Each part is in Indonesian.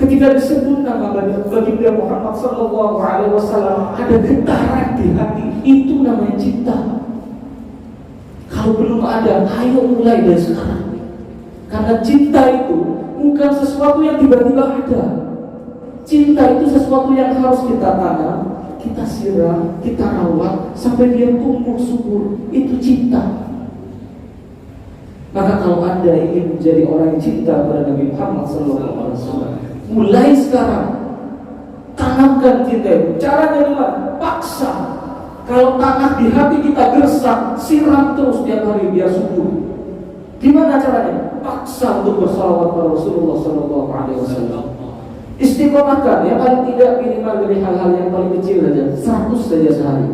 Ketika disebut nama baginda Muhammad sallallahu alaihi wasallam, ada getaran di hati. Itu namanya cinta. Kalau belum ada, ayo mulai dari sekarang. Karena cinta itu bukan sesuatu yang tiba-tiba ada. Cinta itu sesuatu yang harus kita tanam, kita siram, kita rawat sampai dia tumbuh subur. Itu cinta. Maka kalau Anda ingin menjadi orang yang cinta pada Nabi Muhammad SAW, mulai sekarang tanamkan cinta itu. Caranya gimana? Paksa. Kalau tanah di hati kita gersang, siram terus tiap hari biar subur. Gimana caranya? Paksa untuk bersalawat pada Rasulullah SAW. Istiqomahkan, ya paling tidak minimal dari hal-hal yang paling kecil saja, 100 saja sehari.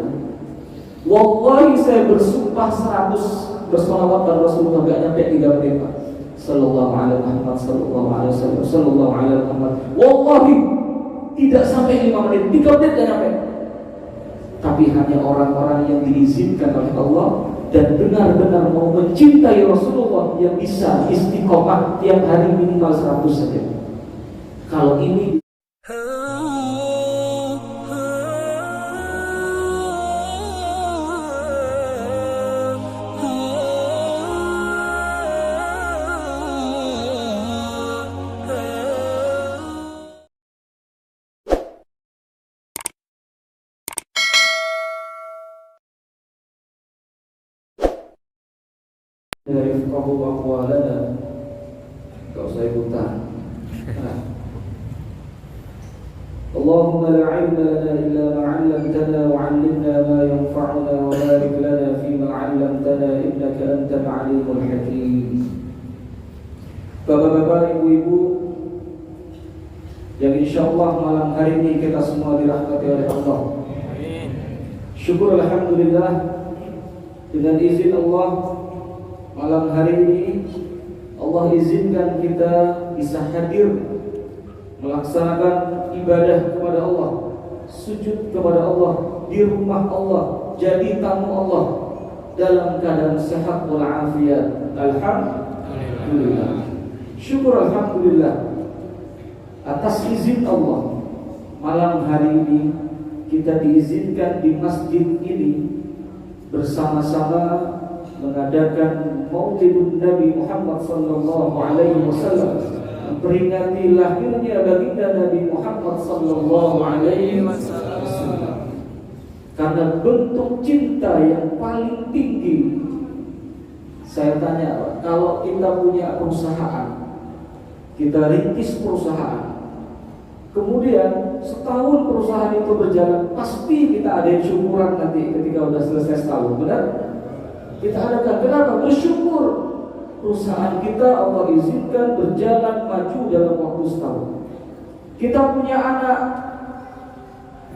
Wallahi saya bersumpah 100 bersalawat pada Rasulullah gak nyampe 3 menit Pak. Sallallahu alaihi Muhammad, sallallahu alaihi wasallam, sallallahu alaihi Muhammad. Wallahi tidak sampai 5 menit, 3 menit gak nyampe. Tapi hanya orang-orang yang diizinkan oleh Allah dan benar-benar mau mencintai Rasulullah yang bisa istiqomah tiap hari minimal 100 saja. Kalau ini dari Qahu aqwalana, enggak usah ikutan. Allahumma la ilma lana illa ma 'allamtana wa 'allimna ma yanfa'una wa barik lana fima 'allamtana innaka antal 'alimul hakim. Bapak-bapak, ibu-ibu yang insyaallah malam hari ini kita semua dirahmati oleh Allah. Amin. Syukur alhamdulillah, dengan izin Allah malam hari ini Allah izinkan kita bisa hadir melaksanakan ibadah kepada Allah, sujud kepada Allah di rumah Allah, jadi tamu Allah dalam keadaan sehat walafiat. Alhamdulillah. Syukur alhamdulillah atas izin Allah. Malam hari ini kita diizinkan di masjid ini bersama-sama mengadakan Maulidun Nabi Muhammad sallallahu alaihi wasallam, memperingati lahirnya baginda Nabi Muhammad sallallahu alaihi wasallam. Karena bentuk cinta yang paling tinggi, saya tanya, kalau kita punya perusahaan, kita rintis perusahaan, kemudian setahun perusahaan itu berjalan, pasti kita ada yang syukuran nanti ketika sudah selesai setahun, benar? Kita adakan, kenapa? Bersyukur perusahaan kita Allah izinkan berjalan maju dalam waktu setahun. Kita punya anak,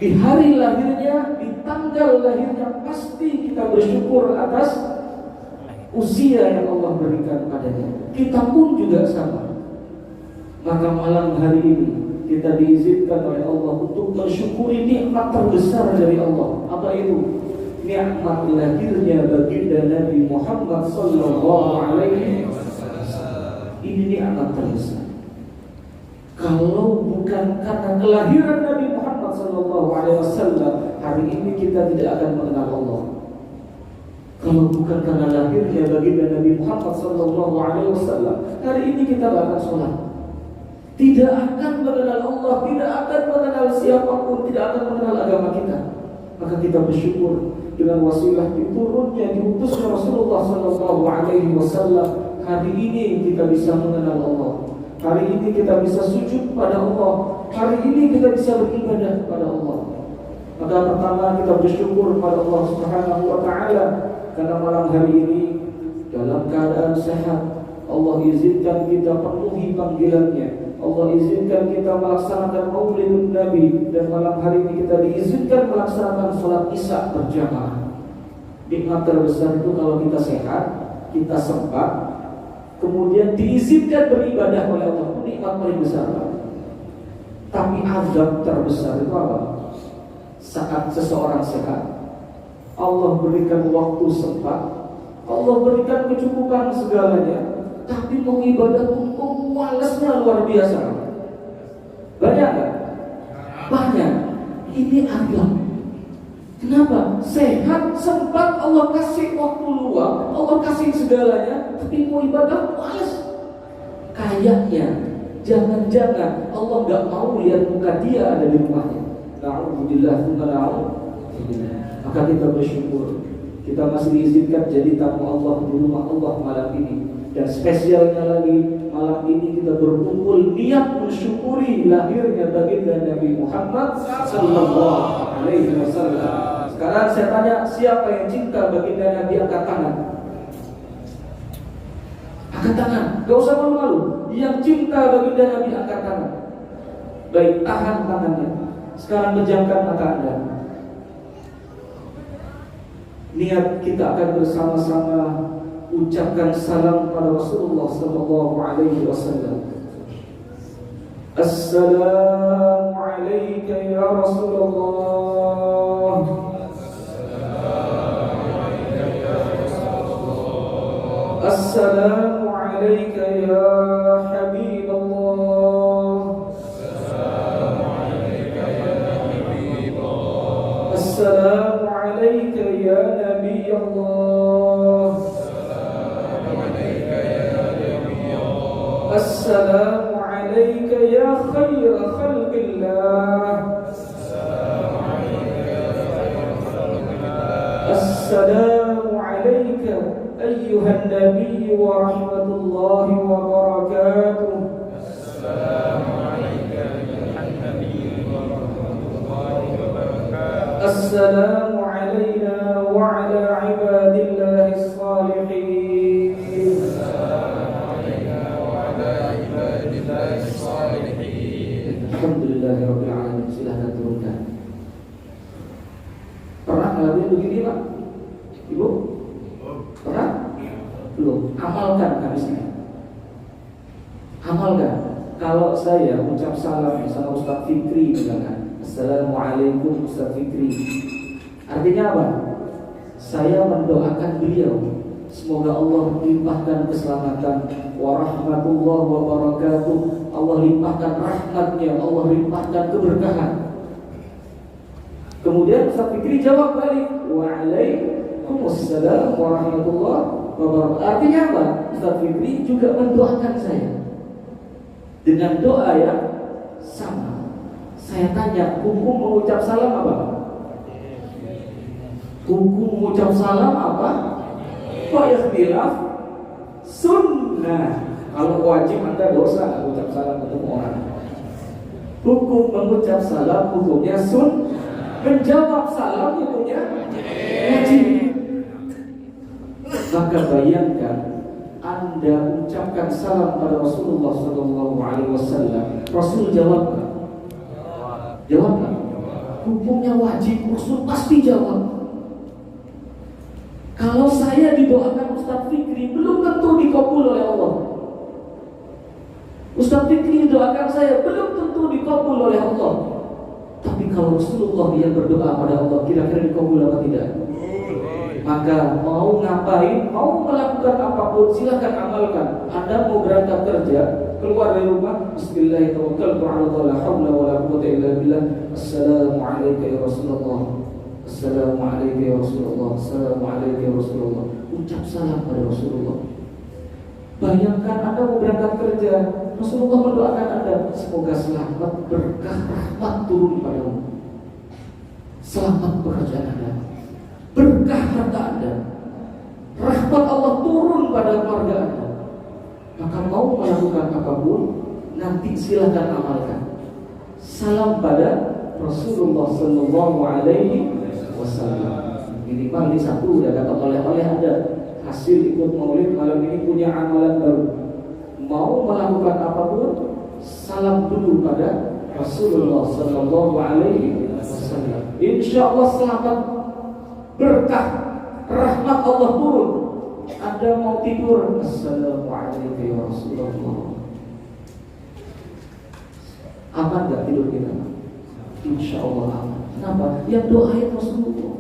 di hari lahirnya, di tanggal lahirnya, pasti kita bersyukur atas usia yang Allah berikan padanya. Kita pun juga sama. Maka malam hari ini kita diizinkan oleh Allah untuk mensyukuri nikmat terbesar dari Allah. Apa itu? Nikmat lahirnya baginda Nabi Muhammad sallallahu alaihi wasallam. Ini nikmat terbesar. Kalau bukan karena kelahiran Nabi Muhammad sallallahu alaihi wasallam, hari ini kita tidak akan mengenal Allah. Kalau bukan karena lahirnya baginda Nabi Muhammad sallallahu alaihi wasallam, hari ini kita tidak akan sholat, tidak akan mengenal Allah, tidak akan mengenal siapapun, tidak akan mengenal agama kita. Maka kita bersyukur dengan wasilah diturunnya, diutusnya Rasulullah sallallahu alaihi wasallam. Hari ini kita bisa mengenal Allah. Hari ini kita bisa sujud pada Allah. Hari ini kita bisa beribadah kepada Allah. Maka pertama kita bersyukur kepada Allah Subhanahu wa taala karena malam hari ini dalam keadaan sehat. Allah izinkan kita penuhi panggilannya. Allah izinkan kita melaksanakan Maulidun Nabi, dan malam hari ini kita diizinkan melaksanakan sholat Isya berjamaah. Nikmat terbesar itu kalau kita sehat, kita sempat, kemudian diizinkan beribadah oleh Allah, itu nikmat paling besar. Tapi azab terbesar itu apa? Saat seseorang sehat, Allah berikan waktu sempat, Allah berikan kecukupan segalanya, tapi mengibadah pun malasnya luar biasa. Banyak nggak? Banyak. Ini agak. Kenapa? Sehat, sempat, Allah kasih waktu luang, Allah kasih segalanya, tapi mau ibadah malas. Kayaknya, jangan-jangan Allah nggak mau lihat muka dia ada di rumahnya. Na'udzubillah, maka kita bersyukur. Kita masih diizinkan jadi tamu Allah di rumah Allah malam ini. Dan spesialnya lagi, malam ini kita berkumpul niat mensyukuri lahirnya baginda Nabi Muhammad sallallahu alaihi wasallam. Sekarang saya tanya, siapa yang cinta baginda Nabi? Angkat tangan. Angkat tangan, gak usah malu-malu. Yang cinta baginda Nabi angkat tangan. Baik, tahan tangannya. Sekarang pejamkan mata Anda. Niat kita akan bersama-sama ucapkan salam pada Rasulullah sallallahu alaihi wasallam. Assalamu alayka ya Rasulullah. Assalamu alayka ya Habibullah. Assalamu alayka ya Nabi Allah. Assalamu alayka ya khair khalqillah. Assalamu alayka ayyuhan nabiy wa rahmatullahi wa barakatuh. Assalamu alayka ayyuhan nabiy wa rahmatullahi wa barakatuh. Assalamu alayna wa ala ibadillahis salihin. Alhamdulillahirabbil alamin. Silahkan turunkan. Pernah ngalamin begini Pak? Ibu? Pernah? Belum. Amalkan habis ini. Amalkan. Kalau saya ucap salam sama Ustaz Fikri misalkan, Assalamualaikum Ustaz Fikri, artinya apa? Saya mendoakan beliau, semoga Allah limpahkan keselamatan, warahmatullahi wabarakatuh. Allah limpahkan rahmatnya, Allah limpahkan keberkahan. Kemudian Ustaz Fikri jawab balik, waalaikumsalam warahmatullahi wabarakatuh. Artinya apa? Ustaz Fikri juga mendoakan saya dengan doa yang sama. Saya tanya, hukum mengucap salam apa? Hukum mengucap salam apa? Kok ikhtilaf? Sunnah. Kalau wajib Anda dosa mengucap salam ketemu orang. Hukum mengucap salam hukumnya sunnah. Menjawab salam hukumnya wajib. Maka bayangkan Anda ucapkan salam pada Rasulullah SAW, Rasul jawab nggak? Jawab nggak? Hukumnya wajib, Rasul pasti jawab. Kalau saya didoakan Ustaz Fikri, belum tentu dikabul oleh Allah. Ustaz Fikri doakan saya, belum tentu dikabul oleh Allah. Tapi kalau Rasulullah yang berdoa pada Allah, kira-kira dikabul apa tidak? Maka mau ngapain, mau melakukan apapun, silakan amalkan. Anda mau berangkat kerja, keluar dari rumah, Bismillahirrahmanirrahim, la haula wala quwwata illa billah. Assalamu alayka ya Rasulullah. Assalamu alayka ya Rasulullah. Assalamu alayka ya Rasulullah. Ucap salam pada Rasulullah. Bayangkan Anda mau berangkat kerja, Rasulullah mendoakan Anda, semoga selamat, berkah, rahmat turun padamu. Selamat pekerjaan Anda, berkah harta Anda, rahmat Allah turun pada keluarga Anda. Maka mau melakukan apapun, nanti silakan amalkan. Salam pada Rasulullah Sallallahu Alaihi Wasallam. Minimal ini satu udah dapat oleh-oleh Anda. Hasil ikut maulid malam ini punya amalan baru. Mau melakukan apapun, salam dulu pada Rasulullah Sallallahu Alaihi Wasallam. Insya Allah selamat, berkah, rahmat Allah turun. Anda mau tidur, Assalamualaikum ya Rasulullah. Aman gak tidur kita? Insya Allah aman. Kenapa? Yang doain Rasulullah.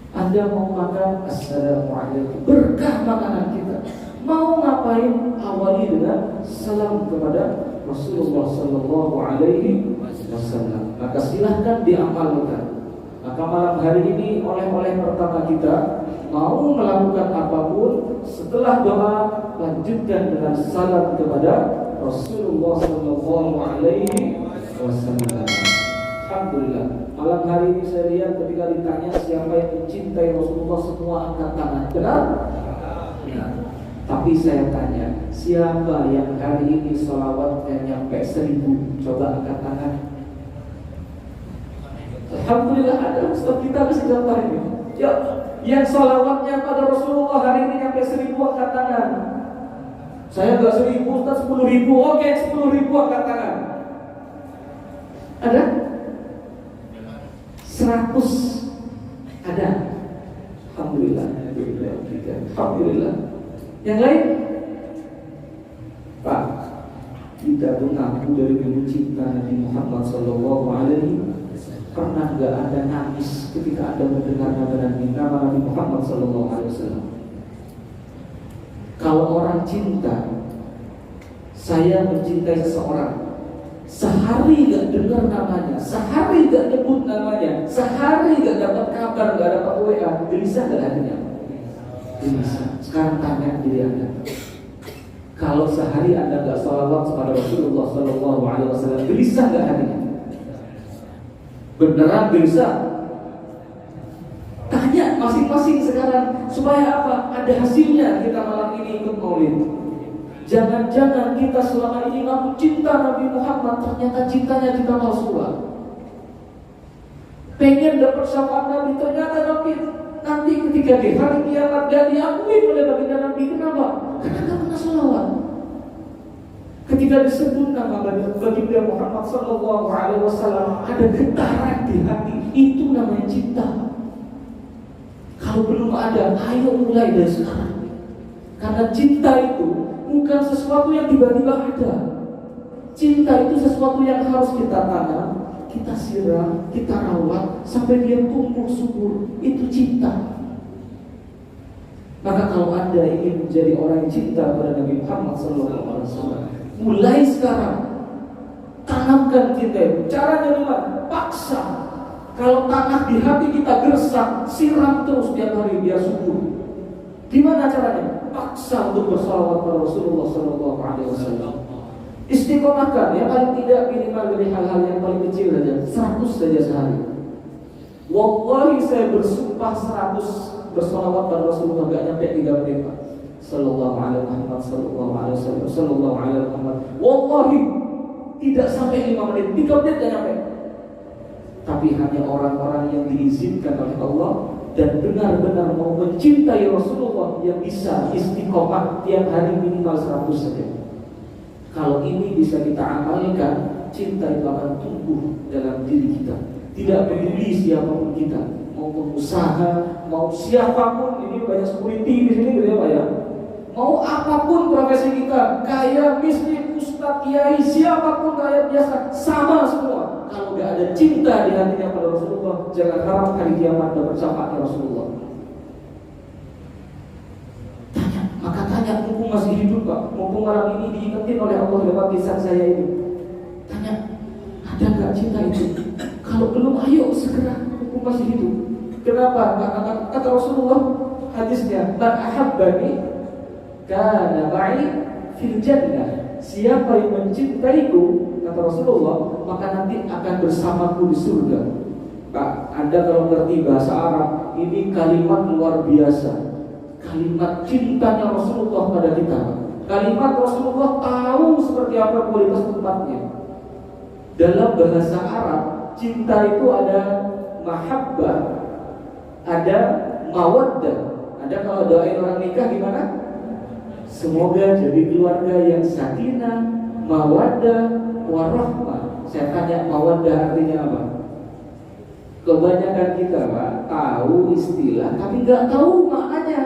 Anda mau makan, Assalamualaikum, berkah makanan kita. Mau ngapain, awali dengan salam kepada Rasulullah Sallallahu Alaihi Wasallam. Maka silahkan diamalkan. Maka malam hari ini oleh-oleh pertama kita, mau melakukan apapun, setelah doa lanjutkan dengan salam kepada Rasulullah Sallallahu Alaihi Wasallam. Alhamdulillah. Malam hari ini saya lihat ketika ditanya siapa yang mencintai Rasulullah, semua angkat tangan. Benar? Benar. Tapi saya tanya, siapa yang hari ini sholawatnya nyampe 1000? Coba angkat tangan. Alhamdulillah ada. Ustaz, kita kasih contoh ini. Ya, yang sholawatnya pada Rasulullah hari ini nyampe 1000, angkat tangan. Saya enggak 1000, Ustaz, 10.000. Oke, 10.000 angkat tangan. Ada? 100 ada. Alhamdulillah. Alhamdulillah. Yang lain, Pak, kita tuh ngaku dari cinta Nabi Muhammad Sallallahu Alaihi. Pernah nggak ada nangis ketika ada mendengar nama Nabi Muhammad Sallallahu Alaihi Wasallam? Kalau orang cinta, saya mencintai seseorang, sehari gak dengar namanya, sehari gak nyebut namanya, sehari gak dapat kabar, gak dapat WA, gelisah gak hatinya? Gelisah. Sekarang tanya diri Anda, kalau sehari Anda gak sholawat kepada Rasulullah Sallallahu Alaihi Wasallam, gelisah gak hatinya? Beneran gelisah? Tanya masing-masing sekarang, supaya apa? Ada hasilnya kita malam ini ikut maulid. Jangan-jangan kita selama ini ngaku cinta Nabi Muhammad, ternyata cintanya cinta Rasulullah. Pengen dapat syafaat Nabi, ternyata nanti ketika di hari kiamat gak diakui oleh baginda Nabi. Kenapa? Karena gak pernah sholawat. Ketika disebut nama baginda Muhammad Sallallahu Alaihi Wasallam, ada getaran di hati. Itu namanya cinta. Kalau belum ada, ayo mulai dari sekarang. Karena cinta itu bukan sesuatu yang tiba-tiba ada. Cinta itu sesuatu yang harus kita tanam, kita siram, kita rawat sampai dia tumbuh subur. Itu cinta. Maka kalau Anda ingin menjadi orang yang cinta pada Nabi Muhammad SAW, mulai sekarang tanamkan cinta itu. Caranya gimana? Paksa. Kalau tanah di hati kita gersang, siram terus tiap hari biar subur. Gimana caranya? Paksa untuk bersalawat pada Rasulullah Sallallahu Alaihi Wasallam. Istiqomahkan, ya paling tidak minimal dari hal-hal yang paling kecil saja, 100 saja sehari. Wallahi saya bersumpah 100 bersalawat pada Rasulullah gak nyampe 3 menit, Pak. Sallallahu Alaihi Muhammad, Sallallahu Alaihi Wasallam, Sallallahu Alaihi Muhammad. Wallahi tidak sampai 5 menit, 3 menit gak nyampe. Tapi hanya orang-orang yang diizinkan oleh Allah dan benar-benar mau mencintai Rasulullah yang bisa istiqomah tiap hari minimal 100 saja. Kalau ini bisa kita amalkan, cinta itu akan tumbuh dalam diri kita. Tidak peduli siapapun kita, mau pengusaha, mau siapapun. Ini banyak security di sini gitu ya Pak ya. Mau apapun profesi kita, kaya, miskin, ustaz, kiai, siapapun rakyat biasa, sama semua. Kalau gak ada cinta di hatinya pada Rasulullah, jangan harap hari kiamat dapat syafaatnya Rasulullah. Tanya, mumpung masih hidup Pak, mumpung malam ini diingetin oleh Allah lewat lisan saya ini. Tanya, ada gak cinta itu? Kalau belum, ayo segera, mumpung masih hidup. Kenapa? Kata Rasulullah hadisnya, man ahabbani kana ma'i fil jannah. Siapa yang mencintaiku, kata Rasulullah, maka nanti akan bersamaku di surga. Pak, Anda kalau ngerti bahasa Arab, ini kalimat luar biasa. Kalimat cintanya Rasulullah pada kita. Kalimat Rasulullah tahu seperti apa kualitas tempatnya. Dalam bahasa Arab, cinta itu ada mahabbah, ada mawaddah. Ada kalau doain orang nikah gimana? Semoga jadi keluarga yang sakinah, mawaddah, warahmah. Saya tanya, mawaddah artinya apa? Kebanyakan kita Pak tahu istilah tapi nggak tahu maknanya.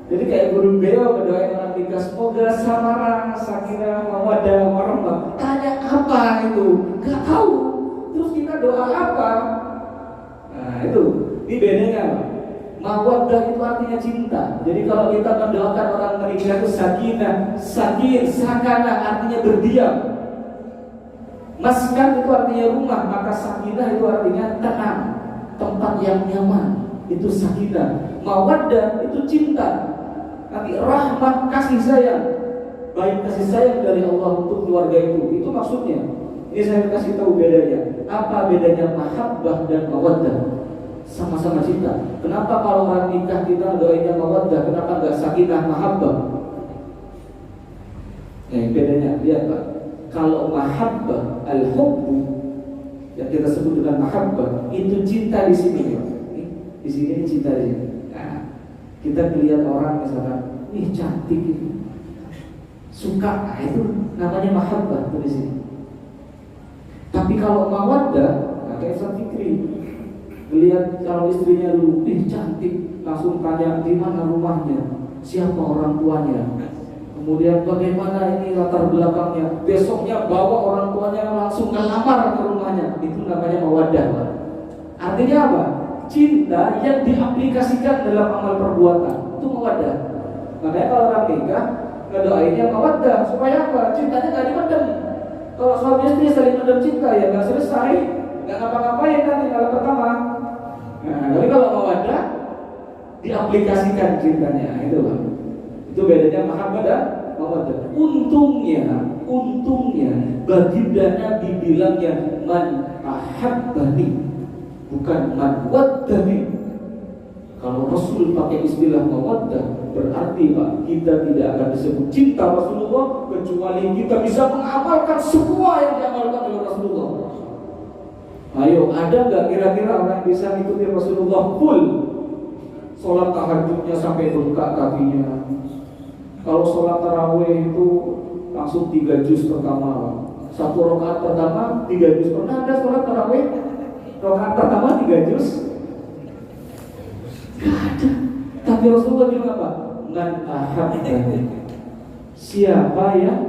Jadi kayak guru beliau berdoain orang nikah, semoga samara, sakinah, mawaddah, warahmah. Tanya apa itu? Gak tahu. Terus kita doa apa? Nah itu, ini bedanya. Mawaddah itu artinya cinta. Jadi kalau kita mendoakan orang menikah itu sakinah, sakana artinya berdiam. Maskan itu artinya rumah, maka sakinah itu artinya tenang, tempat yang nyaman. Itu sakinah. Mawaddah itu cinta. Nanti rahmat, kasih sayang, baik kasih sayang dari Allah untuk keluarga itu maksudnya. Ini saya kasih tahu bedanya. Apa bedanya mahabbah dan mawaddah? Sama-sama cinta. Kenapa kalau orang nikah kita doanya mawaddah, kenapa enggak sakinah mahabbah? Bedanya lihat Pak. Kalau mahabbah al-hubbu yang kita sebut dengan mahabbah itu cinta di sini Pak. Di sini cinta di sini. Nah, kita melihat orang misalkan, ih cantik itu, suka, nah, itu namanya mahabbah di sini. Tapi kalau mawaddah, nah, kayak Ustaz Fikri, melihat calon istrinya dulu, ih cantik, langsung tanya di mana rumahnya, siapa orang tuanya, kemudian bagaimana ini latar belakangnya, besoknya bawa orang tuanya langsung ngelamar ke rumahnya, itu namanya mawaddah. Artinya apa? Cinta yang diaplikasikan dalam amal perbuatan, itu mawaddah. Makanya kalau orang nikah ngedoainnya mawaddah, supaya apa? Cintanya nggak dipendam. Kalau suami istri saling mendam cinta ya nggak selesai, nggak ngapa-ngapain nanti kalau pertama. Nah, tapi kalau mawaddah diaplikasikan cintanya, itu Pak. Itu bedanya mahabbah dan mawaddah. Untungnya baginda Nabi bilangnya man ahabbani, bukan man waddani. Kalau Rasul pakai istilah mawaddah, berarti Pak, kita tidak akan disebut cinta Rasulullah kecuali kita bisa mengamalkan semua yang diamalkan oleh Rasulullah. Ayo, ada nggak kira-kira orang yang bisa mengikuti Rasulullah full? Sholat tahajudnya sampai bengkak kakinya. Kalau sholat tarawih itu langsung 3 juz pertama. 1 rakaat pertama 3 juz. Pernah ada sholat tarawih rakaat pertama 3 juz? Gak ada. Tapi Rasulullah bilang apa? Man ahabbani. Siapa yang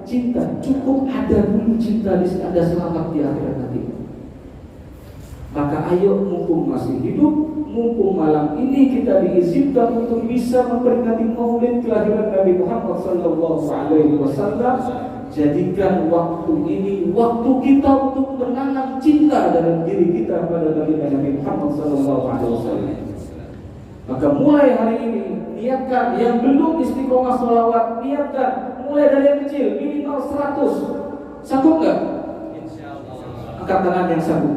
cinta? Cukup ada dulu cinta di sini, ada selamat di akhirat nanti. Maka ayo, mumpung masih hidup, mumpung malam ini kita diizinkan untuk bisa memperingati maulid kelahiran Nabi Muhammad SAW, jadikan waktu ini waktu kita untuk menanam cinta dalam diri kita pada Nabi Muhammad SAW. Maka mulai hari ini niatkan, yang belum istiqomah sholawat, niatkan mulai dari yang kecil, minimal 100. Sanggup nggak? Angkat tangan yang sanggup.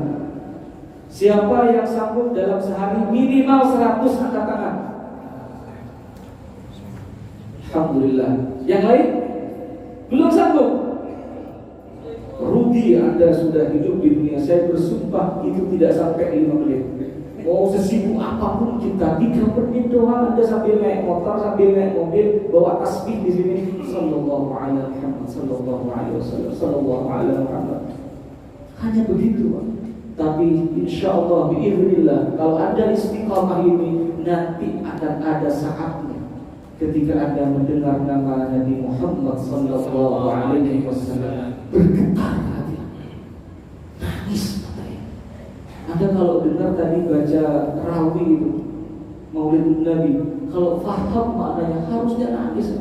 Siapa yang sanggup dalam sehari minimal 100 angkat tangan? Alhamdulillah. Yang lain belum sanggup? Rugi Anda sudah hidup di dunia. Saya bersumpah itu tidak sampai 5 menit. Mau sesibuk apapun kita, 3 menit doang Anda sambil naik motor, sambil naik mobil, bawa tasbih di sini. Sallallahu alaihi Muhammad, sallallahu alaihi wasallam, sallallahu alaihi Muhammad. Hanya begitu, Pak. Tapi insya Allah, biiznillah, kalau Anda istiqamah ini, nanti akan ada saatnya ketika Anda mendengar nama Nabi Muhammad sallallahu alaihi wasallam, bergetar hati, nangis matanya. Anda kalau dengar tadi baca rawi itu, Maulid Nabi, kalau faham maknanya harusnya nangis.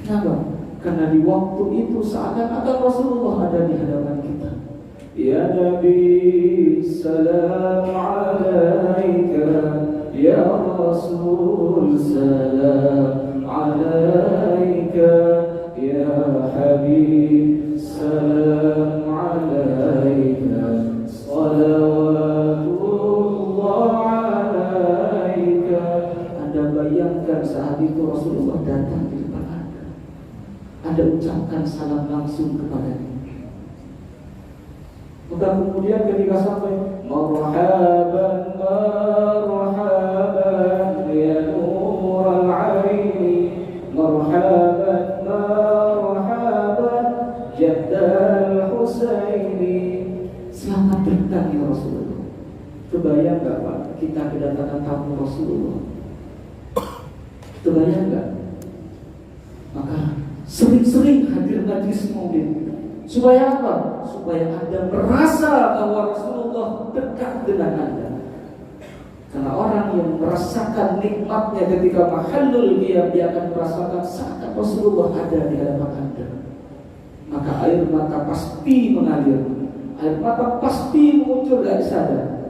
Kenapa? Karena di waktu itu seakan-akan Rasulullah ada di hadapan kita. Ya Nabi, salam alaika, ya Rasul, salam alaika, ya Habib, salam alaika, salawatullah alaika. Anda bayangkan saat itu Rasulullah datang di depan Anda, Anda ucapkan salam langsung kepadanya. Maka kemudian ketika sampai marhaban marhaban ya nur al-aini, marhaban marhaban jaddal Husaini, selamat datang ya Rasulullah. Kebayang gak Pak, kita kedatangan tamu Rasulullah? Kebayang gak? Maka sering-sering hadir majlis maulid. Supaya apa? Supaya Anda merasa bahwa Rasulullah dekat dengan Anda. Karena orang yang merasakan nikmatnya ketika mahallul qiyam, dia akan merasakan saat Rasulullah ada di hadapan Anda. Maka air mata pasti mengalir, air mata pasti muncul dari sadar.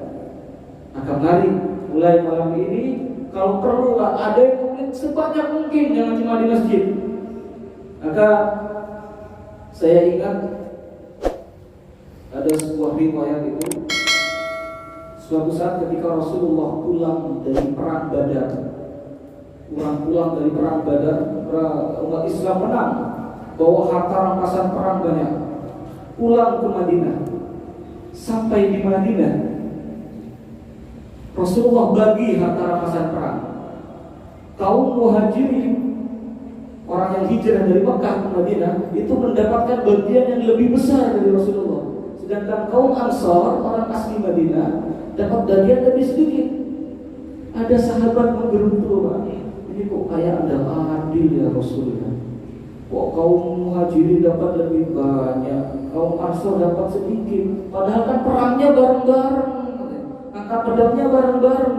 Maka mari mulai malam ini, kalau perlu ada yang mungkin sebanyak mungkin, jangan cuma di masjid. Maka saya ingat ada sebuah riwayat itu, suatu saat ketika Rasulullah pulang dari perang Badar, pulang dari perang Badar, umat Islam menang, bawa harta rampasan perang banyak, pulang ke Madinah. Sampai di Madinah, Rasulullah bagi harta rampasan perang. Kaum Muhajirin, orang yang hijrah dari Mekah ke Madinah, itu mendapatkan bagian yang lebih besar dari Rasulullah. Sedangkan kaum Ansar, orang asli Madinah, dapat bagian lebih sedikit. Ada sahabat menggerutu, ini kok kayak ada adil ya Rasulullah. Kok kaum Muhajirin dapat lebih banyak, kaum Ansar dapat sedikit. Padahal kan perangnya bareng-bareng, angkat pedangnya bareng-bareng.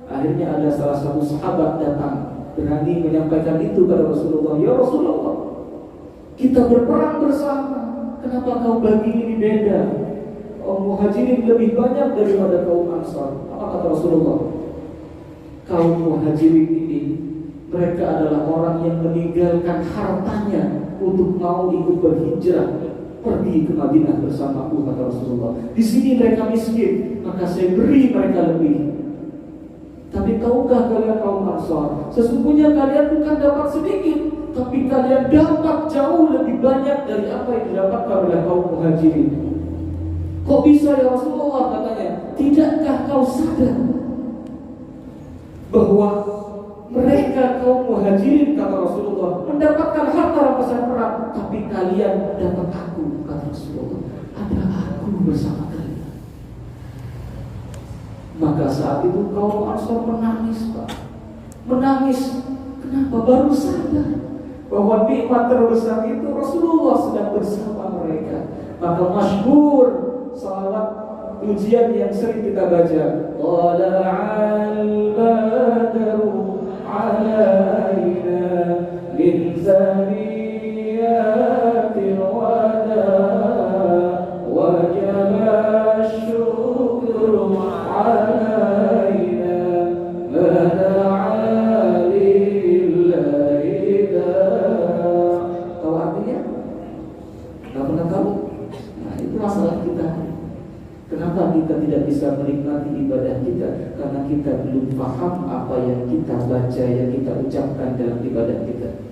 Akhirnya ada salah satu sahabat datang, berani menyampaikan itu kepada Rasulullah. Ya Rasulullah, kita berperang bersama, kenapa kau bagi ini beda? Kaum Muhajirin lebih banyak daripada kaum Ansar. Apa kata Rasulullah? Kaum Muhajirin ini, mereka adalah orang yang meninggalkan hartanya untuk mau ikut berhijrah, pergi ke Madinah bersamaku, kata Rasulullah. Di sini mereka miskin, maka saya beri mereka lebih. Tapi tahukah kalian kaum Ansar, sesungguhnya kalian bukan dapat sedikit, tapi kalian dapat jauh lebih banyak dari apa yang didapatkan oleh kaum Muhajirin. Kok bisa ya Rasulullah, katanya? Tidakkah kau sadar bahwa mereka kaum Muhajirin, kata Rasulullah, mendapatkan harta rampasan perang, tapi kalian dapat aku, kata Rasulullah. Ada aku bersama kalian. Maka saat itu kaum Ansar menangis, Pak. Menangis. Kenapa? Baru sadar bahwa nikmat terbesar itu Rasulullah sedang bersama mereka. Maka masyhur salawat ujian yang sering kita baca, Tala'al badru alaina min zaniyatil wada wajaba syukru alaina mada'a lillahi da. Tahu artinya? Tidak pernah tahu? Nah, itu masalah kita. Kenapa kita tidak bisa menikmati ibadah kita? Karena kita belum paham apa yang kita baca, yang kita ucapkan dalam ibadah kita.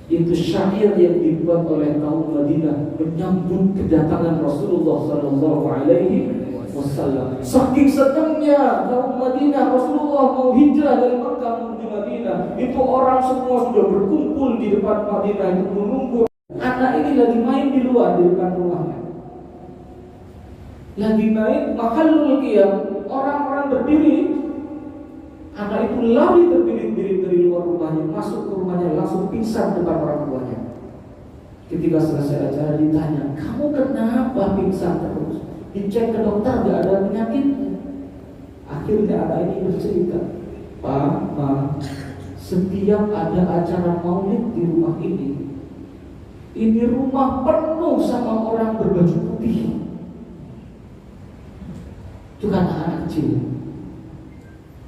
Itu syair yang dibuat oleh kaum Madinah menyambut kedatangan Rasulullah SAW. Saking senangnya kaum Madinah, Rasulullah mau hijrah dari Mekah menuju Madinah. Itu orang semua sudah berkumpul di depan Madinah itu menunggu. Anak ini lagi main di luar di depan rumahnya. Lagi naik mahallul qiyam, orang-orang berdiri. Anak itu lari terbirit-birit dari luar rumahnya, masuk ke rumahnya, langsung pingsan depan orang tuanya. Ketika selesai acara ditanya, kamu kenapa pingsan terus? Dicek ke dokter, gak ada penyakitnya. Akhirnya anak ini bercerita, Pak, Ma, setiap ada acara maulid di rumah ini rumah penuh sama orang berbaju putih. Itu kan anak kecil.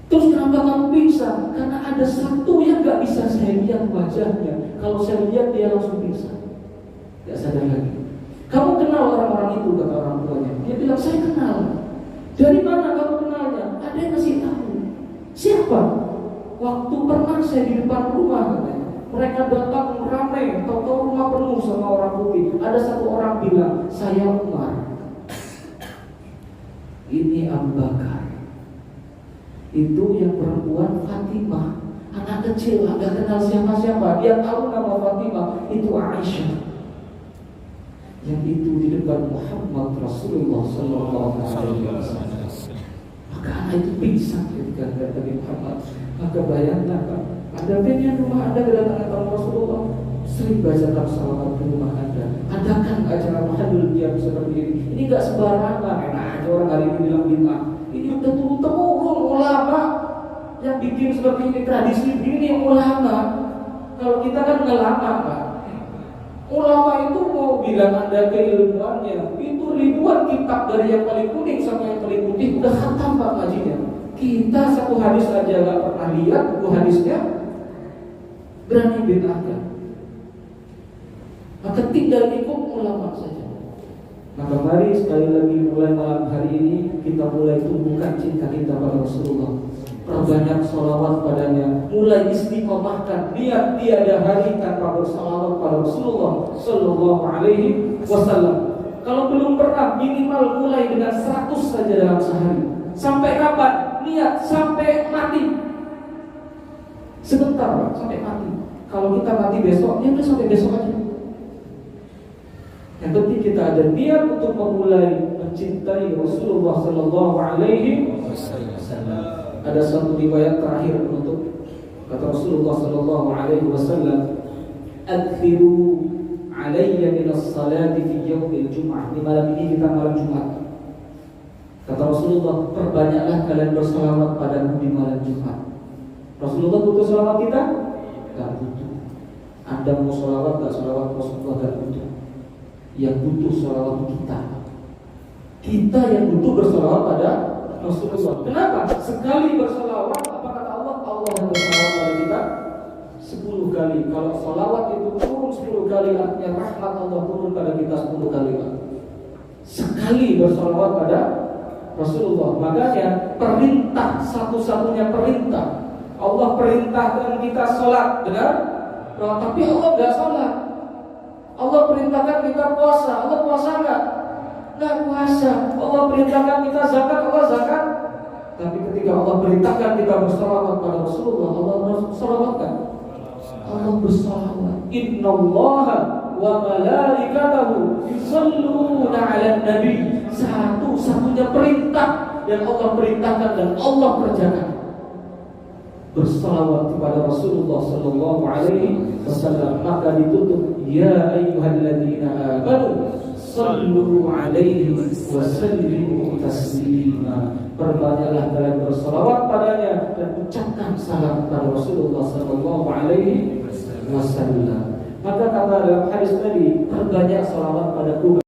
Terus kenapa kamu pingsan? Karena ada satu yang gak bisa saya lihat wajahnya. Kalau saya lihat dia langsung pingsan, gak sadar lagi. Kamu kenal orang-orang itu, kata orang tuanya. Dia bilang, saya kenal. Dari mana kamu kenalnya? Ada yang ngasih tahu. Siapa? Waktu pernah saya di depan rumah, katanya. Mereka datang ramai, tahu-tahu rumah penuh sama orang putih. Ada satu orang bilang, saya Umar. Ini Abu Bakar. Itu yang perempuan Fatimah, anak kecil, agak kenal siapa-siapa. Dia tahu nama Fatimah, itu Aisyah. Yang itu di depan Muhammad Rasulullah SAW. Maka anak itu pingsan ketika datang Muhammad. Maka bayangkan, Pak, ada pengen rumah Anda kedatangan Rasulullah, sering bacakan salawat di rumah Anda. Adakan acara mahallul qiyam seperti ini. Ini gak sembarangan. Enak aja orang hari ini bilang bid'ah. Ini udah turun-temurun bikin seperti ini, tradisi begini yang ulama. Kalau kita kan ngelama Pak. Ulama itu mau bilang Anda keilmuannya, itu ribuan kitab dari yang paling kuning sampai yang paling putih udah khatam Pak ngajinya. Kita satu hadis aja gak pernah lihat buku hadisnya, berani bid'ahkan. Maka tinggal ikut ulama saja. Maka mari sekali lagi mulai malam hari ini kita mulai tumbuhkan cinta kita pada Rasulullah. Perbanyak sholawat padanya, mulai istiqomahkan niat tiada hari tanpa bersalawat pada Rasulullah Sallallahu Alaihi Wasallam. Kalau belum pernah, minimal mulai dengan 100 saja dalam sehari. Sampai kapan? Niat sampai mati. Sebentar Pak, sampai mati. Kalau kita mati besok, ya udah sampai besok aja. Yang penting kita ada niat untuk memulai mencintai Rasulullah Sallallahu Alaihi Wasallam. Ada satu riwayat terakhir penutup, kata Rasulullah Sallallahu Alaihi Wasallam, "Akthiru alayya minas salati fi yaumil jum'ah." Di malam ini kita malam Jumat. Kata Rasulullah, perbanyaklah kalian bersalawat padaku di malam Jumat. Rasulullah butuh salawat kita? Gak butuh. Anda mau salawat gak salawat Rasulullah gak butuh. Yang butuh salawat kita. Kita yang butuh bersalawat pada Rasulullah. Kenapa? Sekali bersalawat, apa kata Allah? Allah yang bersalawat pada kita 10 kali. Kalau salawat itu turun 10 kali, artinya rahmat Allah turun pada kita 10 kali. Sekali bersalawat pada Rasulullah. Makanya perintah, satu-satunya perintah, Allah perintahkan kita sholat, benar? Tapi Allah gak sholat. Allah perintahkan kita puasa, Allah puasa gak? Gak puasa. Allah perintahkan kita zakat, Allah zakat. Tapi ketika Allah perintahkan kita bersalawat pada Rasulullah, Allah bersalawatkan. Allah bersalawat. Innallaha wa malaikatahu yusalluna 'alan nabi. Satu-satunya perintah yang Allah perintahkan dan Allah kerjakan, bersalawat kepada Rasulullah Sallallahu Alaihi Wasallam. Maka ditutup, ya ayyuhalladzina amanu sallu alaihi wa sallimu taslima. Perbanyaklah kalian bersalawat padanya dan ucapkan salam kepada Rasulullah Sallallahu Alaihi Wasallam. Maka kata dalam hadis tadi, perbanyak salawat padaku